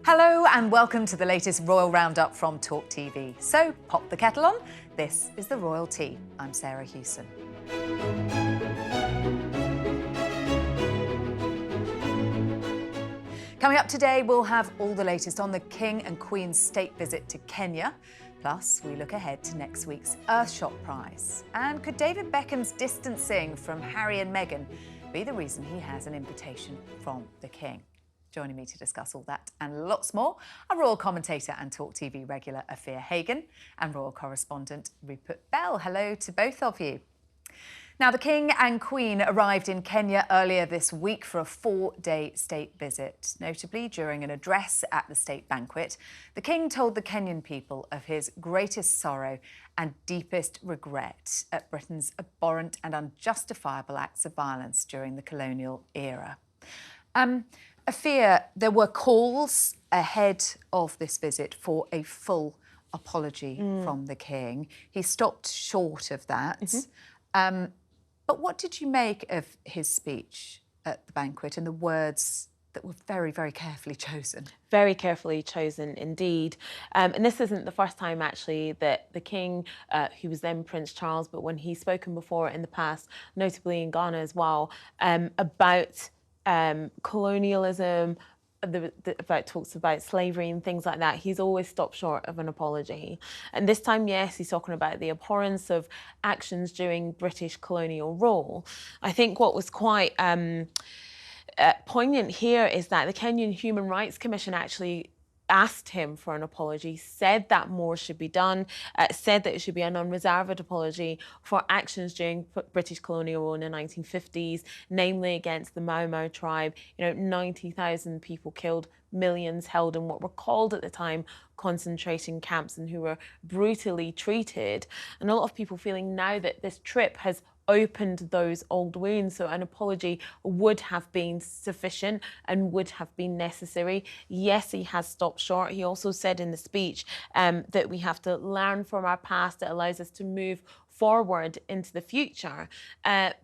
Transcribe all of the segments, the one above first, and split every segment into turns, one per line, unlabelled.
Hello and welcome to the latest Royal Roundup from TalkTV. So, pop the kettle on. This is the Royal Tea. I'm Sarah Hewson. Coming up today, we'll have all the latest on the King and Queen's state visit to Kenya. Plus, we look ahead to next week's Earthshot prize. And could David Beckham's distancing from Harry and Meghan be the reason he has an invitation from the King? Joining me to discuss all that and lots more are Royal Commentator and TalkTV regular Afua Hagan and Royal Correspondent Rupert. Hello to both of you. Now, the King and Queen arrived in Kenya earlier this week for a 4-day state visit. Notably, during an address at the state banquet, the King told the Kenyan people of his greatest sorrow and deepest regret at Britain's abhorrent and unjustifiable acts of violence during the colonial era. Afua, there were calls ahead of this visit for a full apology from the King. He stopped short of that. But what did you make of his speech at the banquet and the words that were very, very carefully chosen?
Very carefully chosen indeed. And this isn't the first time, actually, that the King, who was then Prince Charles, but when he's spoken before in the past, notably in Ghana as well, about colonialism, about talks about slavery and things like that, he's always stopped short of an apology. And this time, yes, he's talking about the abhorrence of actions during British colonial rule. I think what was quite poignant here is that the Kenyan Human Rights Commission actually asked him for an apology, said that more should be done, said that it should be an unreserved apology for actions during British colonial rule in the 1950s, namely against the Mau Mau tribe. 90,000 people killed, millions held in what were called at the time concentration camps and who were brutally treated. And a lot of people feeling now that this trip has opened those old wounds, so an apology would have been sufficient and would have been necessary. Yes, he has stopped short. He also said in the speech that we have to learn from our past. It allows us to move forward into the future.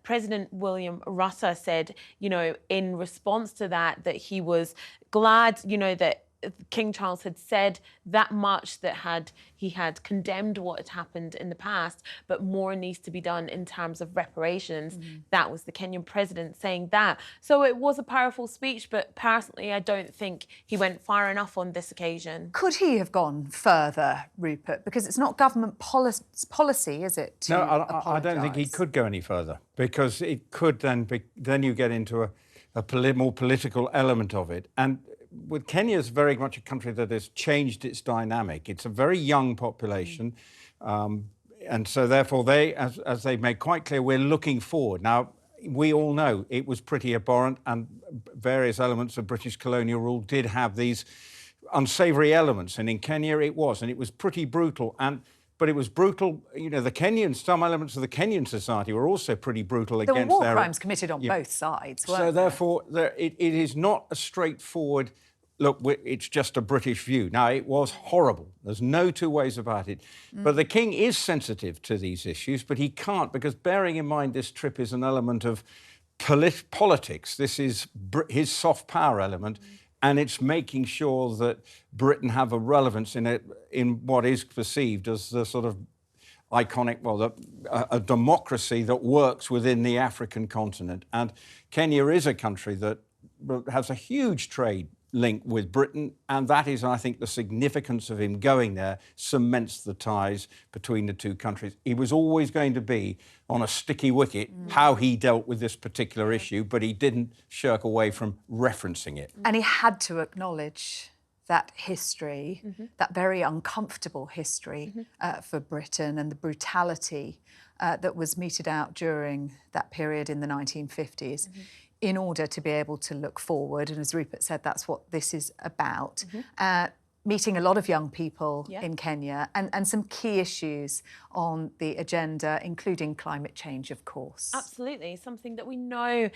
President William Ruto said, in response to that he was glad, that King Charles had said that much, that he had condemned what had happened in the past, but more needs to be done in terms of reparations. That was the Kenyan president saying that. So it was a powerful speech, but personally, I don't think he went far enough on this occasion.
Could he have gone further, Rupert? Because it's not government policy, is it?
No, I don't think he could go any further, because it could then you get into a more political element of it. And with Kenya is very much a country that has changed its dynamic. It's a very young population, and so therefore they, as they've made quite clear, we're looking forward. Now, we all know it was pretty abhorrent, and various elements of British colonial rule did have these unsavoury elements, and in Kenya it was pretty brutal. But it was brutal, the Kenyans, some elements of the Kenyan society were also pretty brutal against their...
There were war crimes committed on both sides, weren't there?
So therefore, it is not a straightforward, look, it's just a British view. Now, it was horrible. There's no two ways about it. But the King is sensitive to these issues, but he can't, because bearing in mind this trip is an element of politics. This is his soft power element. And it's making sure that Britain have a relevance in what is perceived as the sort of iconic, a democracy that works within the African continent. And Kenya is a country that has a huge trade link with Britain, and that is, I think, the significance of him going there cements the ties between the two countries. He was always going to be on a sticky wicket how he dealt with this particular issue, but he didn't shirk away from referencing it.
And he had to acknowledge that history, that very uncomfortable history for Britain, and the brutality that was meted out during that period in the 1950s. In order to be able to look forward. And as Rupert said, that's what this is about. meeting a lot of young people
Yeah.
in Kenya and some key issues on the agenda, including climate change, of course.
Absolutely, something that we know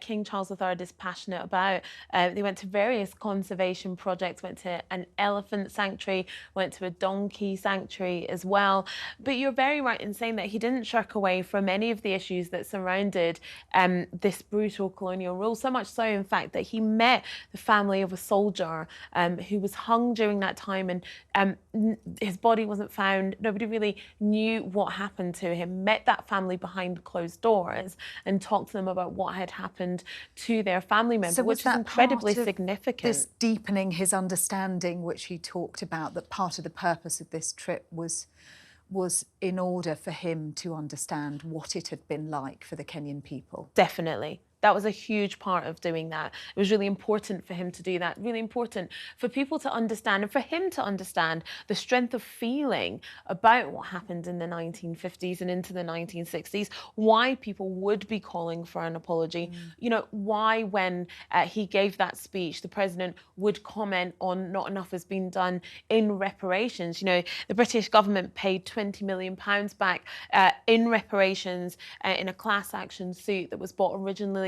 King Charles III is passionate about. They went to various conservation projects, went to an elephant sanctuary, went to a donkey sanctuary as well. But you're very right in saying that he didn't shirk away from any of the issues that surrounded this brutal colonial rule, so much so, in fact, that he met the family of a soldier who was hung during that time, and his body wasn't found. Nobody really knew what happened to him. Met that family behind closed doors and talked to them about what had happened to their family member, which is incredibly significant.
This deepening his understanding, which he talked about, that part of the purpose of this trip was in order for him to understand what it had been like for the Kenyan people.
Definitely. That was a huge part of doing that. It was really important for him to do that, really important for people to understand and for him to understand the strength of feeling about what happened in the 1950s and into the 1960s, why people would be calling for an apology, you know, why when he gave that speech, the president would comment on not enough has been done in reparations. You know, the British government paid £20 million back in reparations in a class action suit that was brought originally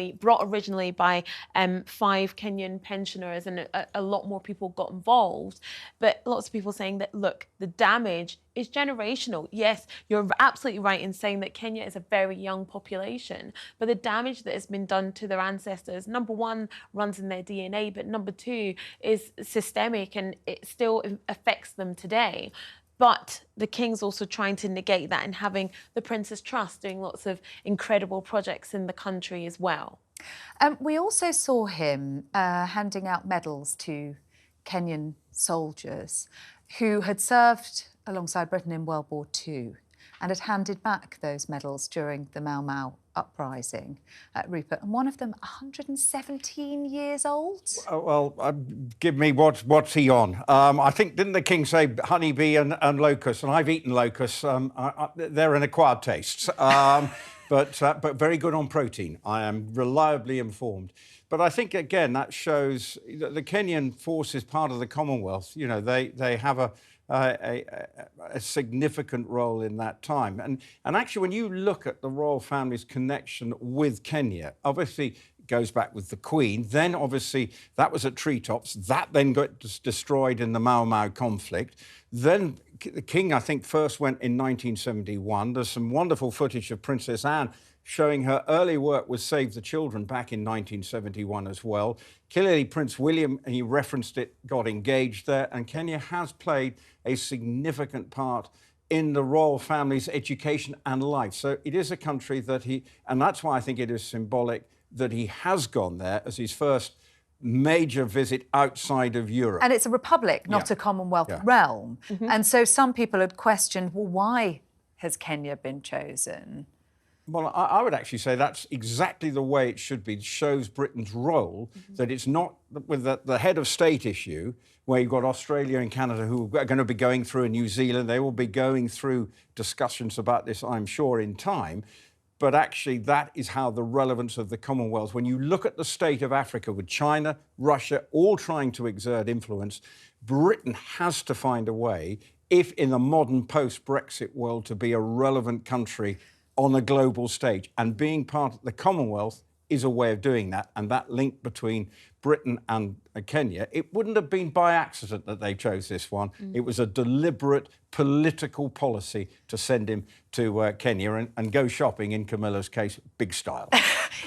by 5 Kenyan pensioners, and a lot more people got involved. But lots of people saying that, look, the damage is generational. Yes, you're absolutely right in saying that Kenya is a very young population, but the damage that has been done to their ancestors, number one, runs in their DNA, but number two is systemic and it still affects them today. But the King's also trying to negate that and having the Prince's Trust doing lots of incredible projects in the country as well.
We also saw him handing out medals to Kenyan soldiers who had served alongside Britain in World War II and had handed back those medals during the Mau Mau uprising at Rupert, and one of them 117 years old.
Well, give me what's he on? I think, didn't the King say honeybee and locusts? And I've eaten locusts. They're an acquired taste, but very good on protein. I am reliably informed. But I think, again, that shows that the Kenyan force is part of the Commonwealth. You know, they have a significant role in that time. And actually, when you look at the royal family's connection with Kenya, obviously it goes back with the Queen. Then, obviously, that was at Treetops. That then got destroyed in the Mau Mau conflict. Then the King, I think, first went in 1971. There's some wonderful footage of Princess Anne showing her early work with Save the Children back in 1971 as well. Clearly, Prince William, and he referenced it, got engaged there, and Kenya has played a significant part in the royal family's education and life. So it is a country that and that's why I think it is symbolic that he has gone there as his first major visit outside of Europe.
And it's a republic, not a Commonwealth realm. And so some people had questioned, well, why has Kenya been chosen?
Well, I would actually say that's exactly the way it should be. It shows Britain's role, that it's not with the head of state issue, where you've got Australia and Canada who are going to be going through, and New Zealand. They will be going through discussions about this, I'm sure, in time. But actually, that is how the relevance of the Commonwealth, when you look at the state of Africa with China, Russia, all trying to exert influence, Britain has to find a way, if in the modern post-Brexit world, to be a relevant country on a global stage. And being part of the Commonwealth is a way of doing that. And that link between Britain and Kenya, it wouldn't have been by accident that they chose this one. It was a deliberate political policy to send him to Kenya and go shopping, in Camilla's case, big style.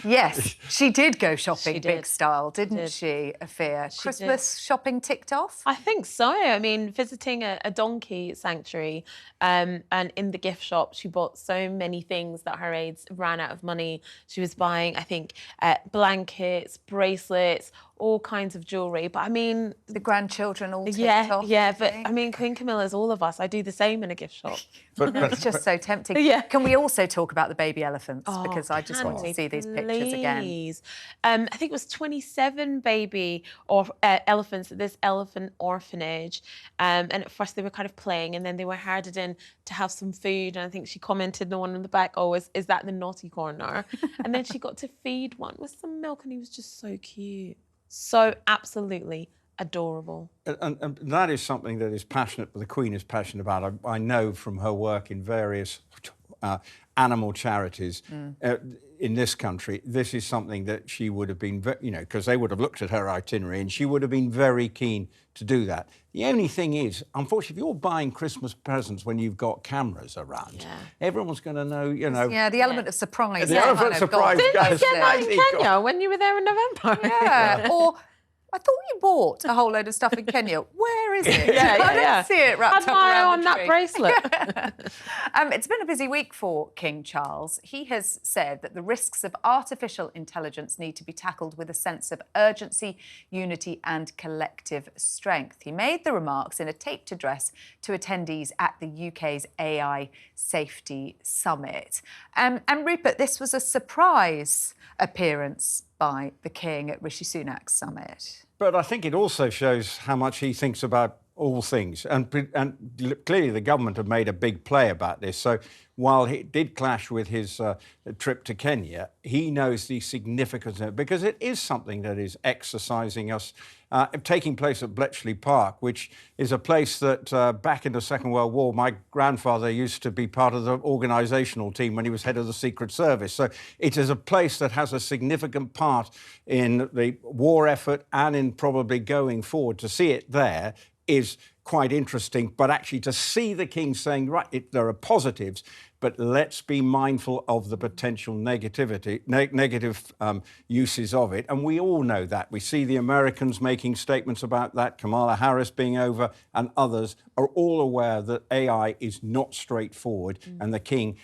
Yes, she did go shopping big style, didn't she, Afua? Christmas shopping ticked off?
I think so. I mean, visiting a donkey sanctuary and in the gift shop, she bought so many things that her aides ran out of money. She was buying, I think, blankets, bracelets, all kinds of jewellery. But I mean...
The grandchildren all ticked off.
Yeah, but I mean, Queen Camilla's all of us. I do the same in a gift shop.
But it's just so tempting.
Yeah.
Can we also talk about the baby elephants? Because I just want to see these pictures again.
I think it was 27 baby elephants at this elephant orphanage. And at first they were kind of playing, and then they were herded in to have some food. And I think she commented, the one in the back, oh, is that the naughty corner? And then she got to feed one with some milk, and he was just so cute. So absolutely Adorable.
And that is something that is passionate, the Queen is passionate about. I know from her work in various animal charities in this country, this is something that she would have been, because they would have looked at her itinerary and she would have been very keen to do that. The only thing is, unfortunately, if you're buying Christmas presents when you've got cameras around, everyone's going to know,
Yeah, the element of surprise.
The element of surprise.
Didn't you get that in Kenya when you were there in November?
Yeah, or I thought you bought a whole load of stuff in Kenya. Where is it? I don't see it wrapped up around the
that
tree.
bracelet.
It's been a busy week for King Charles. He has said that the risks of artificial intelligence need to be tackled with a sense of urgency, unity and collective strength. He made the remarks in a taped address to attendees at the UK's AI Safety Summit. And Rupert, this was a surprise appearance by the King at Rishi Sunak's summit.
But I think it also shows how much he thinks about all things. And clearly the government have made a big play about this. So while it did clash with his trip to Kenya, he knows the significance of it because it is something that is exercising us, taking place at Bletchley Park, which is a place that back in the Second World War, my grandfather used to be part of the organisational team when he was head of the Secret Service. So it is a place that has a significant part in the war effort and in probably going forward. To see it there is quite interesting, but actually to see the King saying, right, there are positives, but let's be mindful of the potential negative uses of it. And we all know that. We see the Americans making statements about that, Kamala Harris being over, and others are all aware that AI is not straightforward. And the King,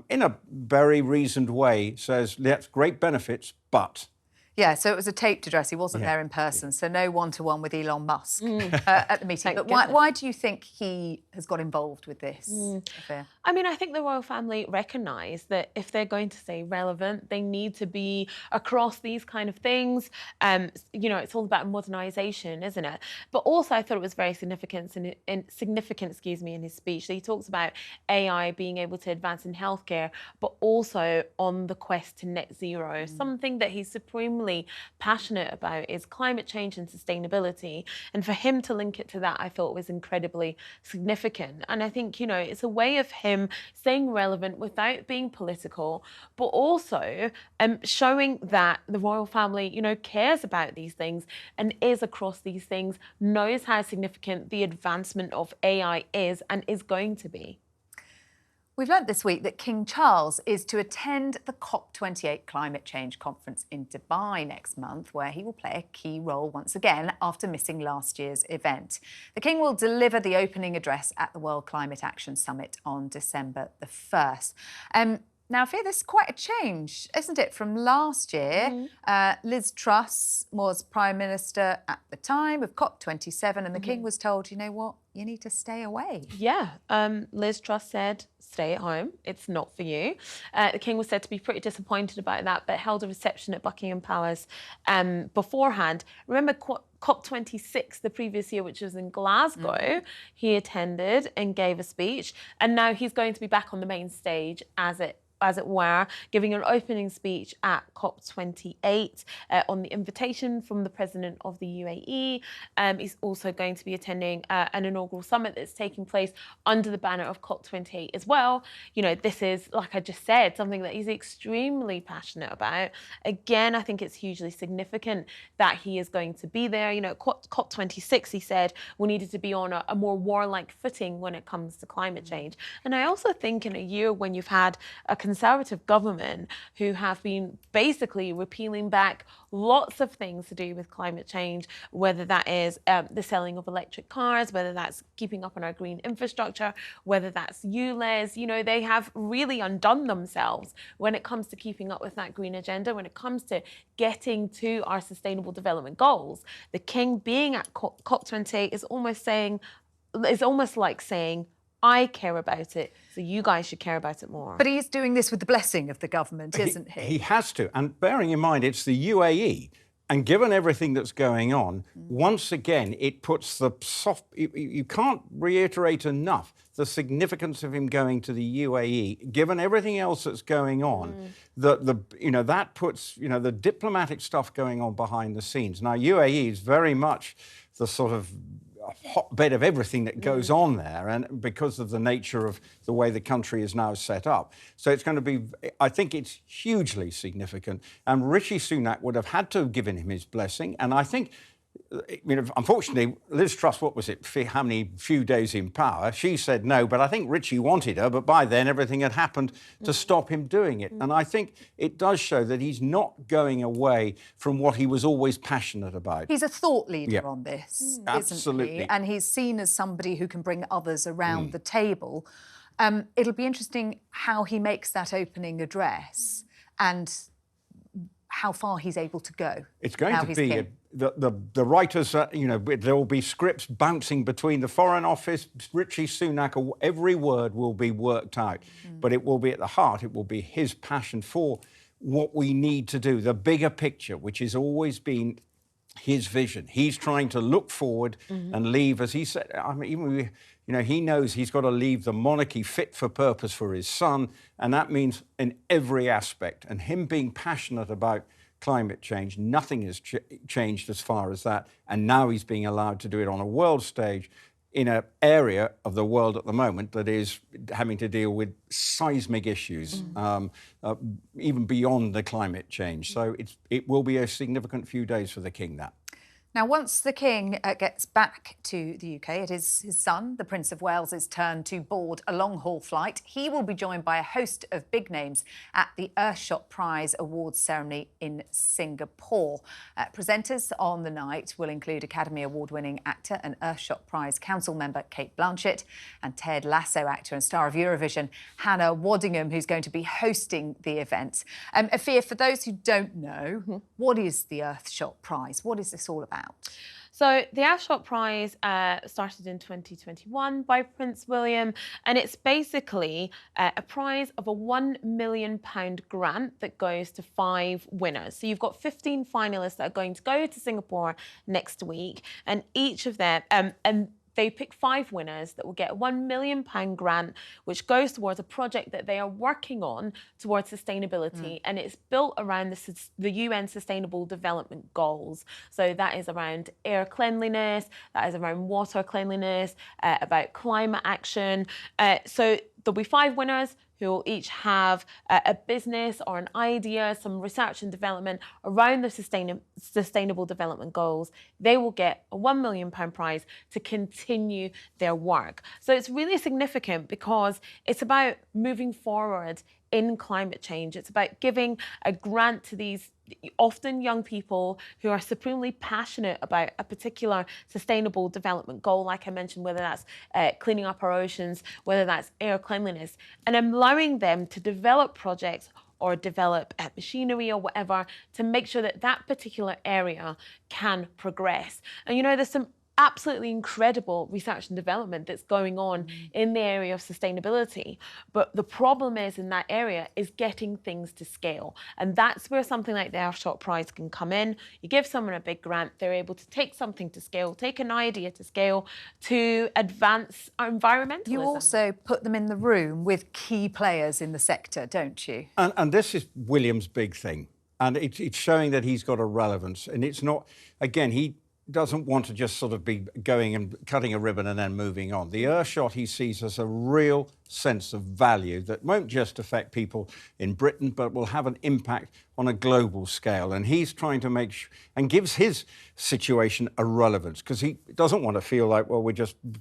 in a very reasoned way, says, that's great benefits, but...
Yeah, so it was a taped address. He wasn't there in person, so no one-to-one with Elon Musk at the meeting. But why do you think he has got involved with this affair?
I mean, I think the royal family recognise that if they're going to stay relevant, they need to be across these kind of things. It's all about modernisation, isn't it? But also, I thought it was very significant, in his speech. That he talks about AI being able to advance in healthcare, but also on the quest to net zero. Something that he's supremely passionate about is climate change and sustainability. And for him to link it to that, I thought was incredibly significant. And I think, it's a way of him staying relevant without being political, but also showing that the royal family, cares about these things and is across these things, knows how significant the advancement of AI is and is going to be.
We've learnt this week that King Charles is to attend the COP28 climate change conference in Dubai next month, where he will play a key role once again after missing last year's event. The King will deliver the opening address at the World Climate Action Summit on December the 1st. Now, I fear this is quite a change, isn't it, from last year? Liz Truss was Prime Minister at the time of COP27, and the King was told, you know what, you need to stay away.
Yeah, Liz Truss said, stay at home, it's not for you. The King was said to be pretty disappointed about that, but held a reception at Buckingham Palace beforehand. Remember COP26 the previous year, which was in Glasgow, he attended and gave a speech, and now he's going to be back on the main stage as it were, giving an opening speech at COP28 on the invitation from the President of the UAE. He's also going to be attending an inaugural summit that's taking place under the banner of COP28 as well. This is, like I just said, something that he's extremely passionate about. Again, I think it's hugely significant that he is going to be there. COP26, he said, we needed to be on a more warlike footing when it comes to climate change. And I also think in a year when you've had a Conservative government who have been basically repealing back lots of things to do with climate change, whether that is the selling of electric cars, whether that's keeping up on our green infrastructure, whether that's ULEZ, they have really undone themselves when it comes to keeping up with that green agenda, when it comes to getting to our sustainable development goals. The King being at COP28 is almost like saying, I care about it, so you guys should care about it more.
But he's doing this with the blessing of the government, isn't he?
He has to. And bearing in mind, it's the UAE. And given everything that's going on, once again, it puts the soft... You can't reiterate enough the significance of him going to the UAE, given everything else that's going on, that puts, the diplomatic stuff going on behind the scenes. Now, UAE is very much the sort of hotbed of everything that goes on there, and because of the nature of the way the country is now set up. So it's going to be, I think it's hugely significant. And Rishi Sunak would have had to have given him his blessing. And I think, unfortunately, Liz Truss, what was it, how many few days in power? She said no, but I think Richie wanted her, but by then everything had happened to stop him doing it. And I think it does show that he's not going away from what he was always passionate about.
He's a thought leader on this, isn't
Absolutely.
he? And he's seen as somebody who can bring others around the table. It'll be interesting how he makes that opening address and how far he's able to go.
It's going to be the writers, there will be scripts bouncing between the Foreign Office, Rishi Sunak, every word will be worked out. But it will be at the heart, it will be his passion for what we need to do, the bigger picture, which has always been his vision. He's trying to look forward and leave, as he said, I mean, he knows he's got to leave the monarchy fit for purpose for his son, and that means in every aspect. And him being passionate about climate change, nothing has changed as far as that. And now he's being allowed to do it on a world stage in an area of the world at the moment that is having to deal with seismic issues, even beyond the climate change. So it will be a significant few days for the king, that.
Now, once the King gets back to the UK, it is his son, the Prince of Wales' turn to board a long-haul flight. He will be joined by a host of big names at the Earthshot Prize Awards ceremony in Singapore. Presenters on the night will include Academy Award-winning actor and Earthshot Prize Council member Kate Blanchett and Ted Lasso actor and star of Eurovision Hannah Waddingham, who's going to be hosting the event. Afua, for those who don't know, what is the Earthshot Prize? What is this all about?
So the Earthshot Prize started in 2021 by Prince William, and it's basically a prize of a £1 million grant that goes to 5 winners. So you've got 15 finalists that are going to go to Singapore next week, and each of them, and they pick 5 winners that will get a £1 million grant, which goes towards a project that they are working on towards sustainability. And it's built around the UN Sustainable Development Goals. So that is around air cleanliness, that is around water cleanliness, about climate action. So there'll be 5 winners who will each have a business or an idea, some research and development around the Sustainable Development Goals. They will get a £1 million prize to continue their work. So it's really significant because it's about moving forward in climate change. It's about giving a grant to these often young people who are supremely passionate about a particular sustainable development goal, like I mentioned, whether that's cleaning up our oceans, whether that's air cleanliness, and allowing them to develop projects or develop machinery or whatever to make sure that that particular area can progress. And there's some absolutely incredible research and development that's going on in the area of sustainability. But the problem is in that area is getting things to scale. And that's where something like the Earthshot Prize can come in. You give someone a big grant, they're able to take something to scale, take an idea to scale to advance our environmentalism.
You also put them in the room with key players in the sector, don't you?
And this is William's big thing. And it's showing that he's got a relevance. And it's not, again, he doesn't want to just sort of be going and cutting a ribbon and then moving on. The Earthshot he sees as a real sense of value that won't just affect people in Britain, but will have an impact on a global scale. And he's trying to make and gives his situation a relevance because he doesn't want to feel like, well,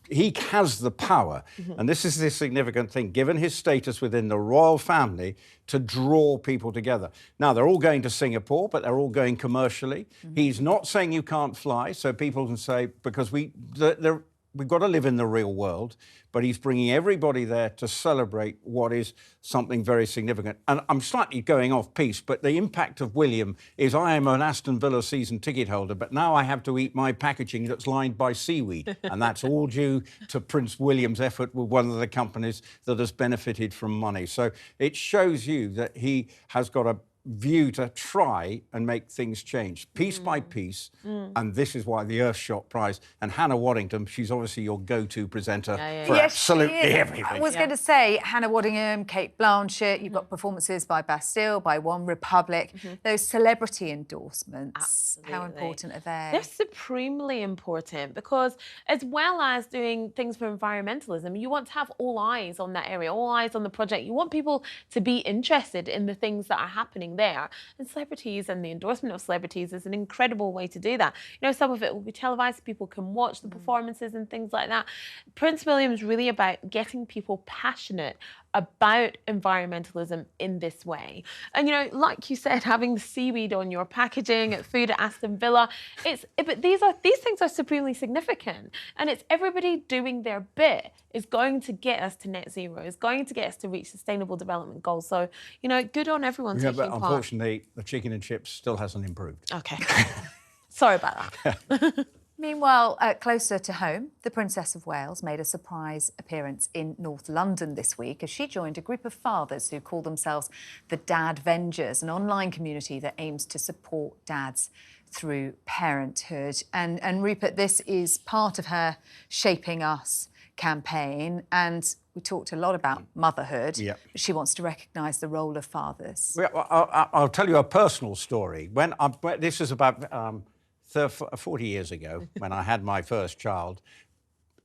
he has the power. And this is the significant thing, given his status within the royal family, to draw people together. Now, they're all going to Singapore, but they're all going commercially. He's not saying you can't fly, so people can say, because we've got to live in the real world, but he's bringing everybody there to celebrate what is something very significant. And I'm slightly going off piece, but the impact of William is I am an Aston Villa season ticket holder, but now I have to eat my packaging that's lined by seaweed. And that's all due to Prince William's effort with one of the companies that has benefited from money. So it shows you that he has got a view to try and make things change, piece by piece. And this is why the Earthshot Prize. And Hannah Waddingham, she's obviously your go-to presenter for absolutely everything.
I was going to say Hannah Waddingham, Kate Blanchett, you've got performances by Bastille, by One Republic. Those celebrity endorsements, how important are they?
They're supremely important because as well as doing things for environmentalism, you want to have all eyes on that area, all eyes on the project. You want people to be interested in the things that are happening there. And celebrities and the endorsement of celebrities is an incredible way to do that. You know, some of it will be televised, people can watch the performances and things like that. Prince William's really about getting people passionate about environmentalism in this way. And, you know, like you said, having the seaweed on your packaging, food at Aston Villa, but these things are supremely significant. And it's everybody doing their bit is going to get us to net zero, is going to get us to reach sustainable development goals. So, you know, good on everyone taking part.
But unfortunately, the chicken and chips still hasn't improved.
Okay. Sorry about that.
Meanwhile, closer to home, the Princess of Wales made a surprise appearance in North London this week as she joined a group of fathers who call themselves the Dadvengers, an online community that aims to support dads through parenthood. And Rupert, this is part of her Shaping Us campaign, and we talked a lot about motherhood. But she wants to recognise the role of fathers.
Well, I'll tell you a personal story. This is about 40 years ago, when I had my first child,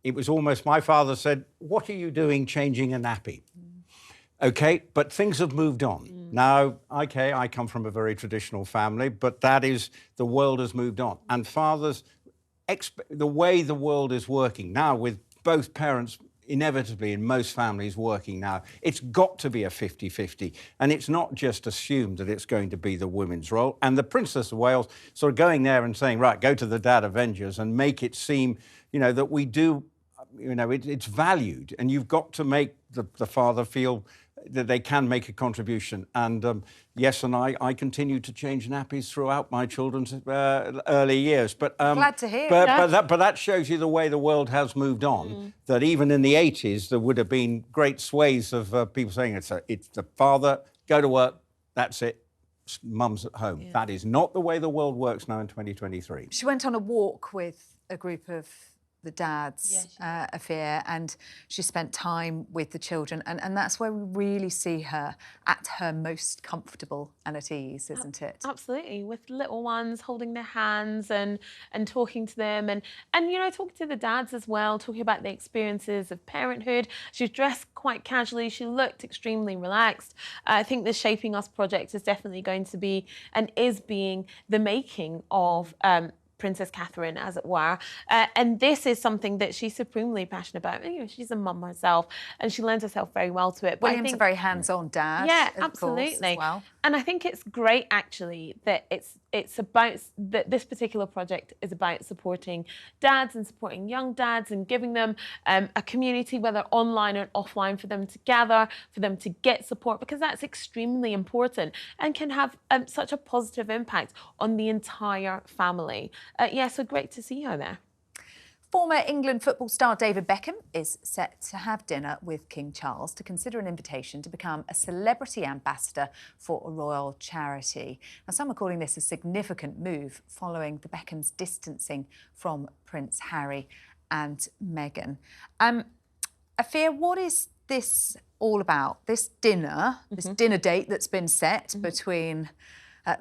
it was almost, my father said, "What are you doing changing a nappy?" OK, but things have moved on. Now, OK, I come from a very traditional family, but that is, the world has moved on. And fathers, the way the world is working now, with both parents inevitably in most families working now, it's got to be a 50-50. And it's not just assumed that it's going to be the women's role. And the Princess of Wales sort of going there and saying, right, go to the Dadvengers and make it seem, you know, that we do, you know, it's valued. And you've got to make the father feel that they can make a contribution. And yes, and I continue to change nappies throughout my children's early years. But
glad to hear.
But that shows you the way the world has moved on. That even in the 80s, there would have been great swathes of people saying it's the father, go to work, that's it. Mum's at home. That is not the way the world works now in 2023.
She went on a walk with a group of the dads, Afua, and she spent time with the children, and that's where we really see her at her most comfortable and at ease, isn't it?
Absolutely, with little ones, holding their hands and talking to them, and you know, talking to the dads as well, talking about the experiences of parenthood. She was dressed quite casually, she looked extremely relaxed. I think the Shaping Us project is definitely going to be, and is being, the making of Princess Catherine, as it were. And this is something that she's supremely passionate about. You know, she's a mum herself, and she lends herself very well to it. But
William's a very hands-on dad.
Yeah,
of
absolutely.
course, as well.
And I think it's great, actually, that it's about that this particular project is about supporting dads and supporting young dads and giving them a community, whether online or offline, for them to gather, for them to get support, because that's extremely important and can have such a positive impact on the entire family. Yeah, so great to see her there.
Former England football star David Beckham is set to have dinner with King Charles to consider an invitation to become a celebrity ambassador for a royal charity. Now, some are calling this a significant move following the Beckhams' distancing from Prince Harry and Meghan. Afua, what is this all about? This dinner, this dinner date that's been set between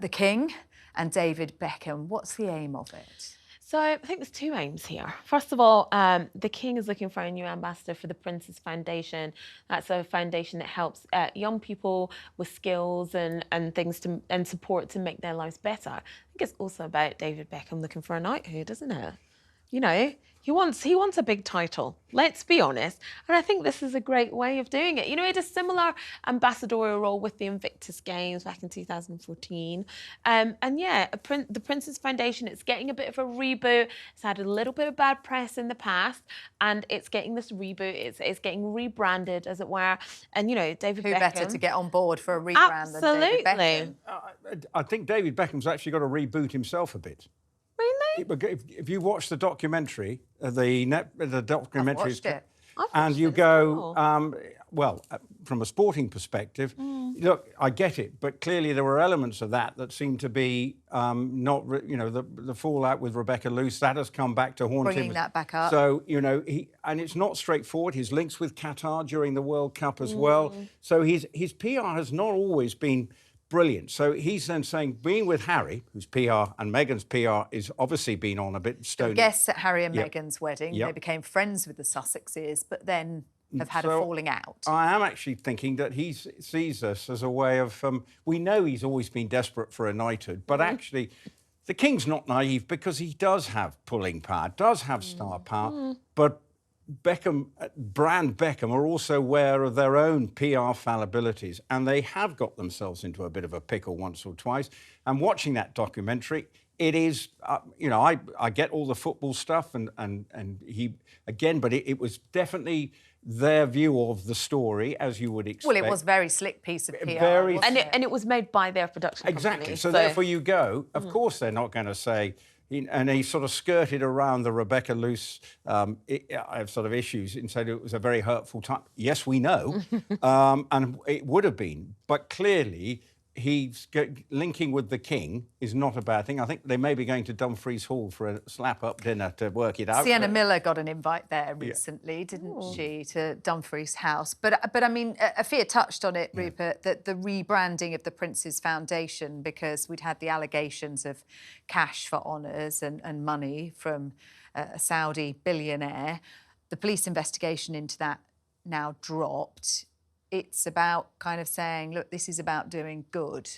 the King and David Beckham, what's the aim of it?
So I think there's two aims here. First of all, the King is looking for a new ambassador for the Prince's Foundation. That's a foundation that helps young people with skills and things and support to make their lives better. I think it's also about David Beckham looking for a knighthood, isn't it? You know, he wants a big title, let's be honest. And I think this is a great way of doing it. You know, he had a similar ambassadorial role with the Invictus Games back in 2014. And yeah, the Prince's Foundation, it's getting a bit of a reboot. It's had a little bit of bad press in the past, and it's getting this reboot. It's getting rebranded, as it were. And, you know, David Beckham...
Who better to get on board for a rebrand than David Beckham?
I think David Beckham's actually got to reboot himself a bit.
Really?
If you watch the documentary, the documentary...
I've watched it.
And you go, well, from a sporting perspective, look, I get it, but clearly there were elements of that seem to be the fallout with Rebecca Luce, that has come back to haunt him.
Bringing that back up.
So, and it's not straightforward. His links with Qatar during the World Cup as well. So his PR has not always been brilliant. So he's then saying, being with Harry, whose PR and Meghan's PR is obviously been on a bit stony.
Guests at Harry and Meghan's wedding, they became friends with the Sussexes, but then have had a falling out.
I am actually thinking that he sees this as a way of... we know he's always been desperate for a knighthood, but actually the King's not naive because he does have pulling power, does have star power, but Brand Beckham are also aware of their own PR fallibilities, and they have got themselves into a bit of a pickle once or twice. And watching that documentary, it is, I get all the football stuff, and he, again, but it was definitely their view of the story, as you would expect.
Well, it was a very slick piece of PR.
And it was made by their production company.
Exactly. So therefore you go, of course they're not going to say... And he sort of skirted around the Rebecca Luce sort of issues and said it was a very hurtful time. Yes, we know, and it would have been. But clearly, he's linking with the King is not a bad thing. I think they may be going to Dumfries Hall for a slap-up dinner to work it out.
Sienna Miller got an invite there recently, didn't she, to Dumfries House? But I mean, Afua touched on it, Rupert, that the rebranding of the Prince's Foundation, because we'd had the allegations of cash for honours and money from a Saudi billionaire. The police investigation into that now dropped. It's about kind of saying, look, this is about doing good.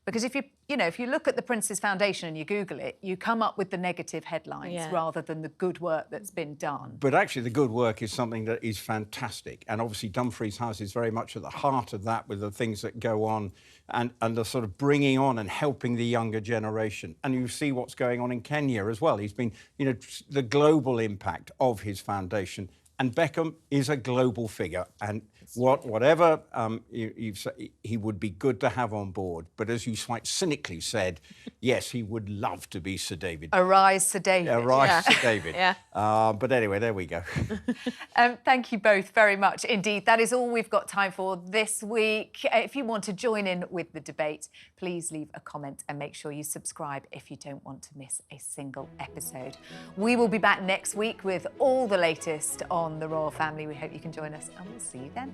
Because if you look at the Prince's Foundation and you Google it, you come up with the negative headlines rather than the good work that's been done.
But actually, the good work is something that is fantastic. And obviously, Dumfries House is very much at the heart of that, with the things that go on and the sort of bringing on and helping the younger generation. And you see what's going on in Kenya as well. He's been, the global impact of his foundation. And Beckham is a global figure, and whatever he would be good to have on board. But as you quite cynically said, yes, he would love to be Sir David.
Arise, Sir David.
Arise, Sir David. But anyway, there we go.
Thank you both very much indeed. That is all we've got time for this week. If you want to join in with the debate, please leave a comment and make sure you subscribe if you don't want to miss a single episode. We will be back next week with all the latest on the royal family. We hope you can join us, and we'll see you then.